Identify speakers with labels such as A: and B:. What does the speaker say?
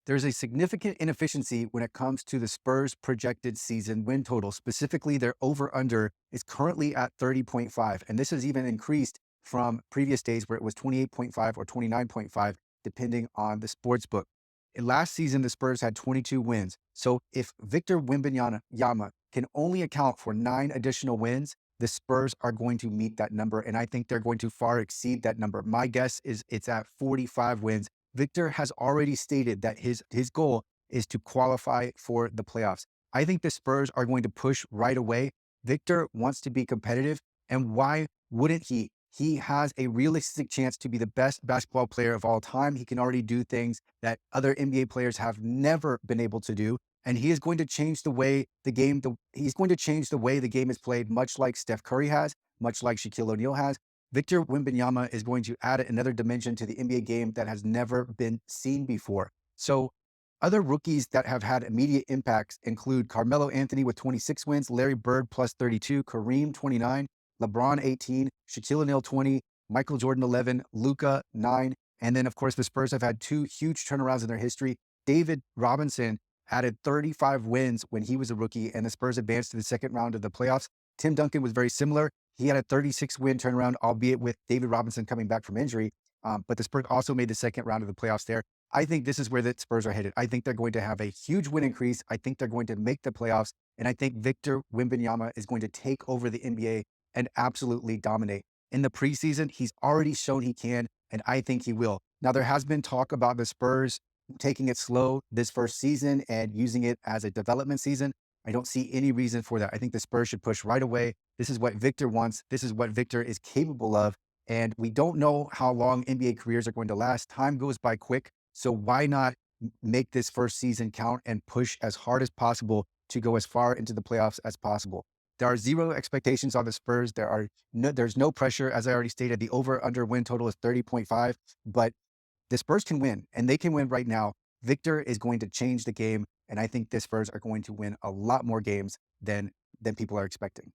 A: There's a significant inefficiency when it comes to the Spurs' projected season win total. Specifically, their over-under is currently at 30.5. And this has even increased from previous days where it was 28.5 or 29.5, depending on the sportsbook. Last season, the Spurs had 22 wins. So if Victor Wembanyama can only account for 9 additional wins, the Spurs are going to meet that number. And I think they're going to far exceed that number. My guess is it's at 45 wins. Victor has already stated that his goal is to qualify for the playoffs. I think the Spurs are going to push right away. Victor wants to be competitive. And why wouldn't he? He has a realistic chance to be the best basketball player of all time. He can already do things that other NBA players have never been able to do. And he is going to change the way he's going to change the way the game is played, much like Steph Curry has, much like Shaquille O'Neal has. Victor Wembanyama is going to add another dimension to the NBA game that has never been seen before. So other rookies that have had immediate impacts include Carmelo Anthony with 26 wins, Larry Bird plus 32, Kareem 29, LeBron 18, Shaquille O'Neal 20, Michael Jordan 11, Luka 9. And then, of course, the Spurs have had two huge turnarounds in their history. David Robinson added 35 wins when he was a rookie, and the Spurs advanced to the second round of the playoffs. Tim Duncan was very similar. He had a 36-win turnaround, albeit with David Robinson coming back from injury. But the Spurs also made the second round of the playoffs there. I think this is where the Spurs are headed. I think they're going to have a huge win increase. I think they're going to make the playoffs. And I think Victor Wembanyama is going to take over the NBA and absolutely dominate. In the preseason, he's already shown he can, and I think he will. Now, there has been talk about the Spurs taking it slow this first season and using it as a development season. I don't see any reason for that. I think the Spurs should push right away. This is what Victor wants. This is what Victor is capable of. And we don't know how long NBA careers are going to last. Time goes by quick. So why not make this first season count and push as hard as possible to go as far into the playoffs as possible? There are zero expectations on the Spurs. There's no pressure. As I already stated, the over-under win total is 30.5, but the Spurs can win, and they can win right now. Victor is going to change the game, and I think the Spurs are going to win a lot more games than people are expecting.